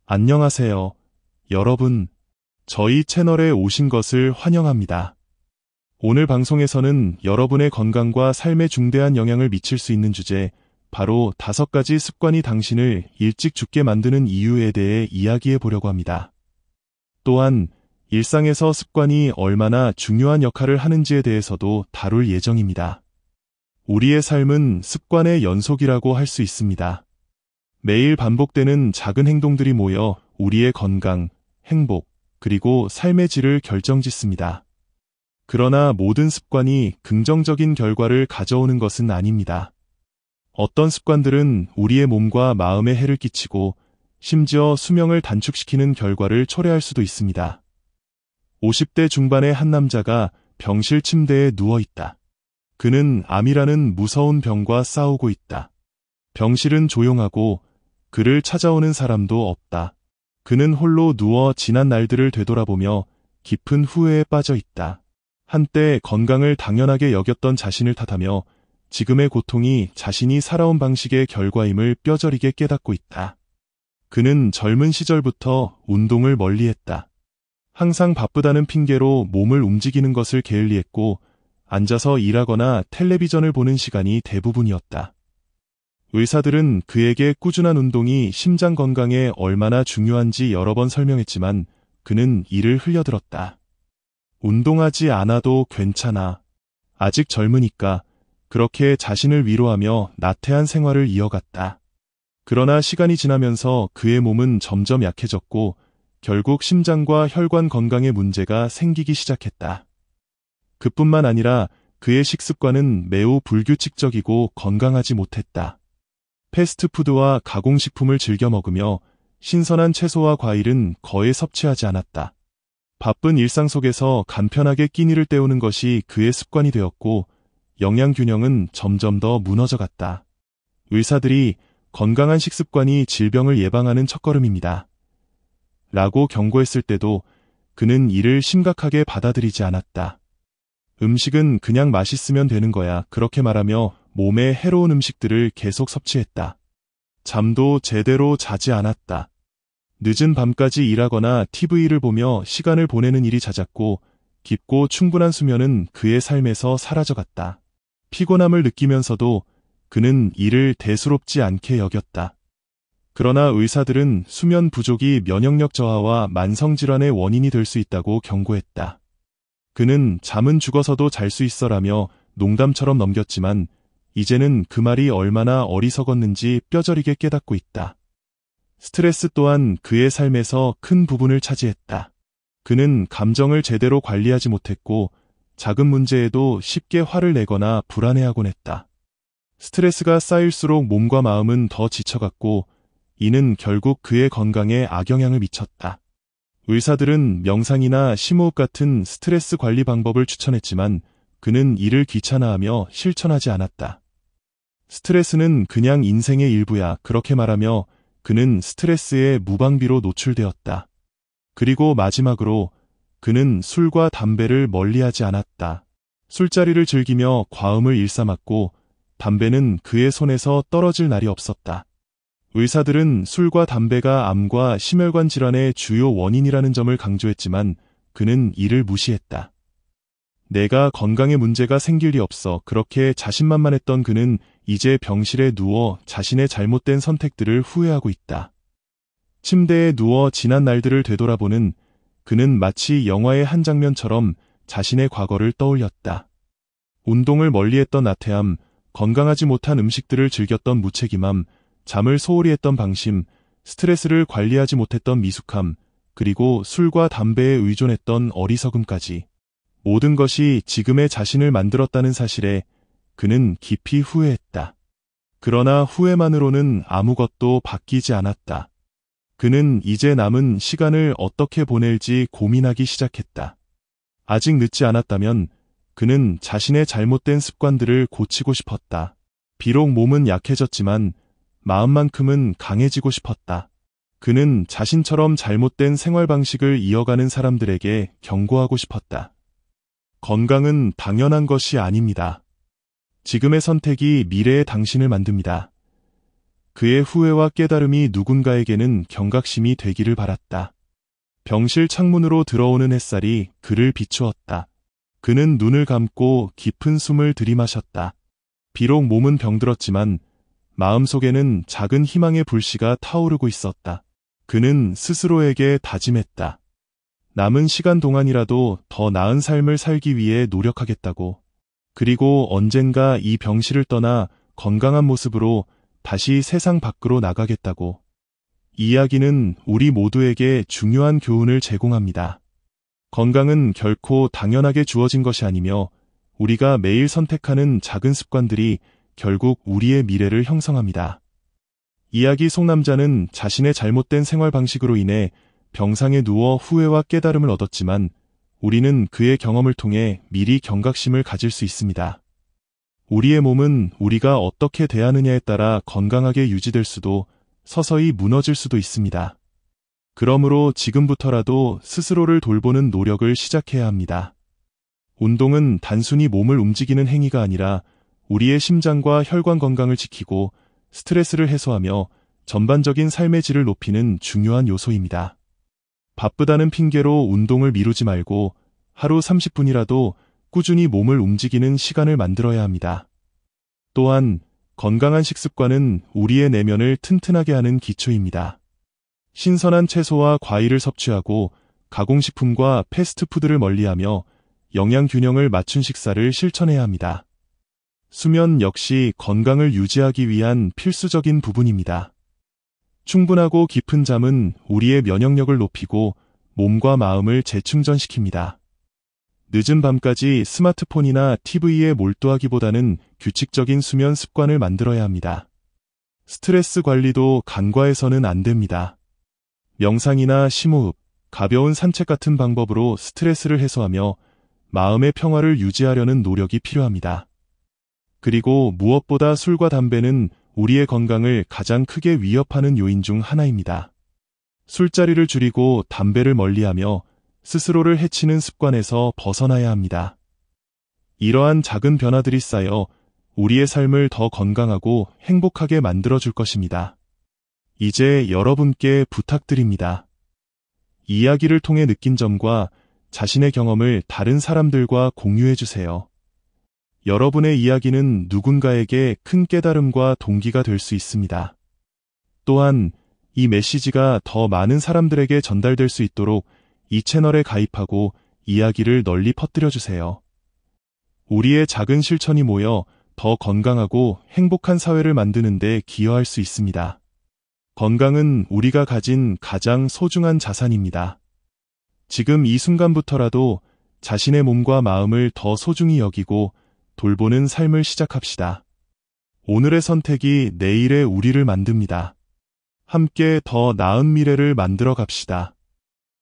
안녕하세요, 여러분. 저희 채널에 오신 것을 환영합니다. 오늘 방송에서는 여러분의 건강과 삶에 중대한 영향을 미칠 수 있는 주제, 바로 5가지 습관이 당신을 일찍 죽게 만드는 이유에 대해 이야기해 보려고 합니다. 또한 일상에서 습관이 얼마나 중요한 역할을 하는지에 대해서도 다룰 예정입니다. 우리의 삶은 습관의 연속이라고 할 수 있습니다. 매일 반복되는 작은 행동들이 모여 우리의 건강, 행복, 그리고 삶의 질을 결정짓습니다. 그러나 모든 습관이 긍정적인 결과를 가져오는 것은 아닙니다. 어떤 습관들은 우리의 몸과 마음에 해를 끼치고 심지어 수명을 단축시키는 결과를 초래할 수도 있습니다. 50대 중반의 한 남자가 병실 침대에 누워 있다. 그는 암이라는 무서운 병과 싸우고 있다. 병실은 조용하고 그를 찾아오는 사람도 없다. 그는 홀로 누워 지난 날들을 되돌아보며 깊은 후회에 빠져 있다. 한때 건강을 당연하게 여겼던 자신을 탓하며 지금의 고통이 자신이 살아온 방식의 결과임을 뼈저리게 깨닫고 있다. 그는 젊은 시절부터 운동을 멀리했다. 항상 바쁘다는 핑계로 몸을 움직이는 것을 게을리했고 앉아서 일하거나 텔레비전을 보는 시간이 대부분이었다. 의사들은 그에게 꾸준한 운동이 심장 건강에 얼마나 중요한지 여러 번 설명했지만 그는 이를 흘려들었다. 운동하지 않아도 괜찮아. 아직 젊으니까. 그렇게 자신을 위로하며 나태한 생활을 이어갔다. 그러나 시간이 지나면서 그의 몸은 점점 약해졌고 결국 심장과 혈관 건강에 문제가 생기기 시작했다. 그뿐만 아니라 그의 식습관은 매우 불규칙적이고 건강하지 못했다. 패스트푸드와 가공식품을 즐겨 먹으며 신선한 채소와 과일은 거의 섭취하지 않았다. 바쁜 일상 속에서 간편하게 끼니를 때우는 것이 그의 습관이 되었고 영양 균형은 점점 더 무너져갔다. 의사들이 건강한 식습관이 질병을 예방하는 첫걸음입니다. 라고 경고했을 때도 그는 이를 심각하게 받아들이지 않았다. 음식은 그냥 맛있으면 되는 거야. 그렇게 말하며 몸에 해로운 음식들을 계속 섭취했다. 잠도 제대로 자지 않았다. 늦은 밤까지 일하거나 TV를 보며 시간을 보내는 일이 잦았고 깊고 충분한 수면은 그의 삶에서 사라져갔다. 피곤함을 느끼면서도 그는 이를 대수롭지 않게 여겼다. 그러나 의사들은 수면 부족이 면역력 저하와 만성질환의 원인이 될 수 있다고 경고했다. 그는 잠은 죽어서도 잘 수 있어라며 농담처럼 넘겼지만 이제는 그 말이 얼마나 어리석었는지 뼈저리게 깨닫고 있다. 스트레스 또한 그의 삶에서 큰 부분을 차지했다. 그는 감정을 제대로 관리하지 못했고 작은 문제에도 쉽게 화를 내거나 불안해하곤 했다. 스트레스가 쌓일수록 몸과 마음은 더 지쳐갔고 이는 결국 그의 건강에 악영향을 미쳤다. 의사들은 명상이나 심호흡 같은 스트레스 관리 방법을 추천했지만 그는 이를 귀찮아하며 실천하지 않았다. 스트레스는 그냥 인생의 일부야. 그렇게 말하며 그는 스트레스에 무방비로 노출되었다. 그리고 마지막으로 그는 술과 담배를 멀리하지 않았다. 술자리를 즐기며 과음을 일삼았고 담배는 그의 손에서 떨어질 날이 없었다. 의사들은 술과 담배가 암과 심혈관 질환의 주요 원인이라는 점을 강조했지만 그는 이를 무시했다. 내가 건강에 문제가 생길 리 없어. 그렇게 자신만만했던 그는 이제 병실에 누워 자신의 잘못된 선택들을 후회하고 있다. 침대에 누워 지난 날들을 되돌아보는 그는 마치 영화의 한 장면처럼 자신의 과거를 떠올렸다. 운동을 멀리했던 나태함, 건강하지 못한 음식들을 즐겼던 무책임함, 잠을 소홀히 했던 방심, 스트레스를 관리하지 못했던 미숙함, 그리고 술과 담배에 의존했던 어리석음까지. 모든 것이 지금의 자신을 만들었다는 사실에 그는 깊이 후회했다. 그러나 후회만으로는 아무것도 바뀌지 않았다. 그는 이제 남은 시간을 어떻게 보낼지 고민하기 시작했다. 아직 늦지 않았다면 그는 자신의 잘못된 습관들을 고치고 싶었다. 비록 몸은 약해졌지만 마음만큼은 강해지고 싶었다. 그는 자신처럼 잘못된 생활 방식을 이어가는 사람들에게 경고하고 싶었다. 건강은 당연한 것이 아닙니다. 지금의 선택이 미래의 당신을 만듭니다. 그의 후회와 깨달음이 누군가에게는 경각심이 되기를 바랐다. 병실 창문으로 들어오는 햇살이 그를 비추었다. 그는 눈을 감고 깊은 숨을 들이마셨다. 비록 몸은 병들었지만 마음속에는 작은 희망의 불씨가 타오르고 있었다. 그는 스스로에게 다짐했다. 남은 시간 동안이라도 더 나은 삶을 살기 위해 노력하겠다고. 그리고 언젠가 이 병실을 떠나 건강한 모습으로 다시 세상 밖으로 나가겠다고. 이 이야기는 우리 모두에게 중요한 교훈을 제공합니다. 건강은 결코 당연하게 주어진 것이 아니며 우리가 매일 선택하는 작은 습관들이 결국 우리의 미래를 형성합니다. 이야기 속 남자는 자신의 잘못된 생활 방식으로 인해 병상에 누워 후회와 깨달음을 얻었지만 우리는 그의 경험을 통해 미리 경각심을 가질 수 있습니다. 우리의 몸은 우리가 어떻게 대하느냐에 따라 건강하게 유지될 수도 서서히 무너질 수도 있습니다. 그러므로 지금부터라도 스스로를 돌보는 노력을 시작해야 합니다. 운동은 단순히 몸을 움직이는 행위가 아니라 우리의 심장과 혈관 건강을 지키고 스트레스를 해소하며 전반적인 삶의 질을 높이는 중요한 요소입니다. 바쁘다는 핑계로 운동을 미루지 말고 하루 30분이라도 꾸준히 몸을 움직이는 시간을 만들어야 합니다. 또한 건강한 식습관은 우리의 내면을 튼튼하게 하는 기초입니다. 신선한 채소와 과일을 섭취하고 가공식품과 패스트푸드를 멀리하며 영양 균형을 맞춘 식사를 실천해야 합니다. 수면 역시 건강을 유지하기 위한 필수적인 부분입니다. 충분하고 깊은 잠은 우리의 면역력을 높이고 몸과 마음을 재충전시킵니다. 늦은 밤까지 스마트폰이나 TV에 몰두하기보다는 규칙적인 수면 습관을 만들어야 합니다. 스트레스 관리도 간과해서는 안 됩니다. 명상이나 심호흡, 가벼운 산책 같은 방법으로 스트레스를 해소하며 마음의 평화를 유지하려는 노력이 필요합니다. 그리고 무엇보다 술과 담배는 우리의 건강을 가장 크게 위협하는 요인 중 하나입니다. 술자리를 줄이고 담배를 멀리하며 스스로를 해치는 습관에서 벗어나야 합니다. 이러한 작은 변화들이 쌓여 우리의 삶을 더 건강하고 행복하게 만들어줄 것입니다. 이제 여러분께 부탁드립니다. 이야기를 통해 느낀 점과 자신의 경험을 다른 사람들과 공유해주세요. 여러분의 이야기는 누군가에게 큰 깨달음과 동기가 될 수 있습니다. 또한 이 메시지가 더 많은 사람들에게 전달될 수 있도록 이 채널에 가입하고 이야기를 널리 퍼뜨려주세요. 우리의 작은 실천이 모여 더 건강하고 행복한 사회를 만드는 데 기여할 수 있습니다. 건강은 우리가 가진 가장 소중한 자산입니다. 지금 이 순간부터라도 자신의 몸과 마음을 더 소중히 여기고 돌보는 삶을 시작합시다. 오늘의 선택이 내일의 우리를 만듭니다. 함께 더 나은 미래를 만들어 갑시다.